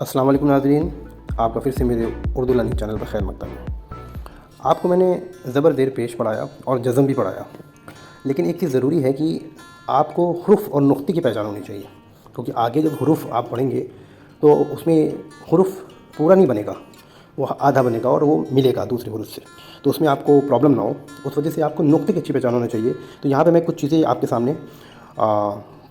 السلام علیکم ناظرین، آپ کا پھر سے میرے اردو لرننگ چینل پر خیر مقدم ہے۔ آپ کو میں نے زبر زیر پیش پڑھایا اور جزم بھی پڑھایا، لیکن ایک چیز ضروری ہے کہ آپ کو حروف اور نقطے کی پہچان ہونی چاہیے، کیونکہ آگے جب حروف آپ پڑھیں گے تو اس میں حرف پورا نہیں بنے گا، وہ آدھا بنے گا اور وہ ملے گا دوسرے حروف سے، تو اس میں آپ کو پرابلم نہ ہو، اس وجہ سے آپ کو نقطے کی اچھی پہچان ہونا چاہیے۔ تو یہاں پہ میں کچھ چیزیں آپ کے سامنے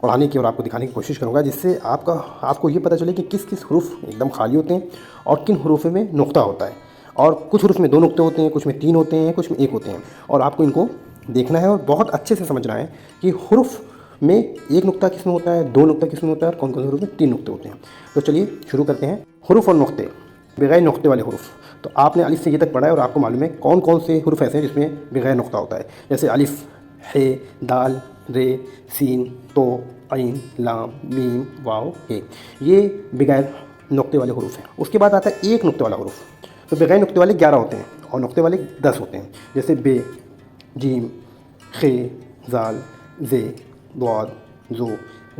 پڑھانے کی اور آپ کو دکھانے کی کوشش کروں گا، جس سے آپ کو یہ پتہ چلے کہ کس کس حروف ایک دم خالی ہوتے ہیں اور کن حروف میں نقطہ ہوتا ہے، اور کچھ حروف میں 2 نقطے ہوتے ہیں، کچھ میں 3 ہوتے ہیں، کچھ میں 1 ہوتے ہیں، اور آپ کو ان کو دیکھنا ہے اور بہت اچھے سے سمجھنا ہے کہ حروف میں 1 نقطہ کس میں ہوتا ہے، 2 نقطہ کس میں ہوتا ہے، اور کون کون سے حروف میں 3 نقطے ہوتے ہیں۔ تو چلیے شروع کرتے ہیں۔ حروف اور نقطے، بغیر نقطے والے حروف۔ تو آپ نے الف سے یہ تک پڑھا ہے اور آپ کو معلوم ہے کون کون سے حروف ایسے ہیں جس میں بغیر نقطہ ہوتا ہے، جیسے الف، ح، دال، ر، سین، تو، عین، لام، میم، واو، ہے، یہ بغیر نقطے والے حروف ہیں۔ اس کے بعد آتا ہے 1 نقطے والا حروف۔ تو بغیر نقطے والے 11 ہوتے ہیں اور نقطے والے 10 ہوتے ہیں، جیسے بے، جیم، خ، زال، ز، ضاد، ذو،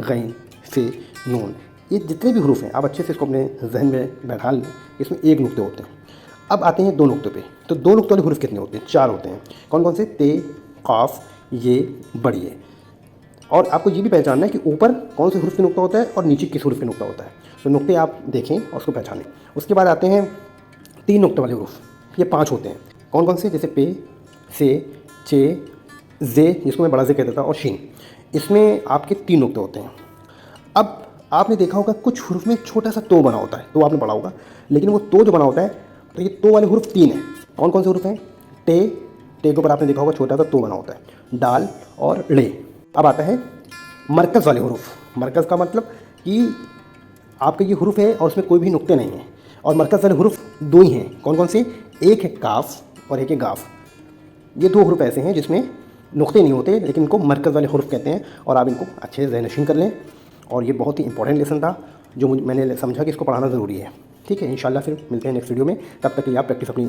غین، ف، نون۔ یہ جتنے بھی حروف ہیں آپ اچھے سے اس کو اپنے ذہن میں بیٹھا لیں، اس میں 1 نقطے ہوتے ہیں۔ اب آتے ہیں 2 نقطوں پہ۔ تو 2 نقطے والے حروف کتنے ہوتے ہیں؟ 4 ہوتے ہیں۔ کون کون سے؟ تے، قاف، یہ، بڑی ہے۔ اور آپ کو یہ بھی پہچاننا ہے کہ اوپر کون سے حروف پہ نقطہ ہوتا ہے اور نیچے کس حروف پہ نقطہ ہوتا ہے۔ تو نقطے آپ دیکھیں اور اس کو پہچانیں۔ اس کے بعد آتے ہیں 3 نقطے والے حروف۔ یہ 5 ہوتے ہیں۔ کون کون سے؟ جیسے پے، سے، چے، زے، جس کو میں بڑا زے کہتا تھا، اور شین۔ اس میں آپ کے 3 نقطے ہوتے ہیں۔ اب آپ نے دیکھا ہوگا کچھ حروف میں چھوٹا سا تو بنا ہوتا ہے، تو آپ نے پڑھا ہوگا، لیکن وہ تو جو بنا ہوتا ہے، تو یہ تو والے حروف 3 ہیں۔ کون کون سے حروف ہیں؟ ٹے، ٹے کے اوپر آپ نے دیکھا ہوگا چھوٹا سا تو بنا ہوتا ہے، ڈال اور ڑے۔ اب آتا ہے مرکز والے حروف۔ مرکز کا مطلب کہ آپ کے یہ حروف ہے اور اس میں کوئی بھی نقطے نہیں ہیں، اور مرکز والے حروف 2 ہی ہیں۔ کون کون سے؟ ایک ہے کاف اور ایک ہے گاف۔ یہ 2 حروف ایسے ہیں جس میں نقطے نہیں ہوتے، لیکن ان کو مرکز والے حروف کہتے ہیں، اور آپ ان کو اچھے سے ذہن نشین کر لیں۔ اور یہ بہت ہی امپورٹنٹ لیسن تھا جو میں نے سمجھا کہ اس کو پڑھانا ضروری ہے۔ ٹھیک ہے، انشاءاللہ پھر ملتے ہیں نیکسٹ ویڈیو میں۔ تب تک کے لیے آپ پریکٹس اپنی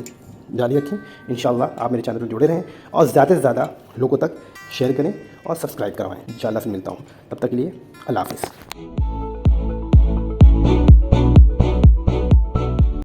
جاری رکھیں۔ انشاءاللہ آپ میرے چینل پر جڑے رہیں اور زیادہ سے زیادہ لوگوں تک شیئر کریں اور سبسکرائب کروائیں۔ انشاءاللہ پھر ملتا ہوں، تب تک کے لیے اللہ حافظ۔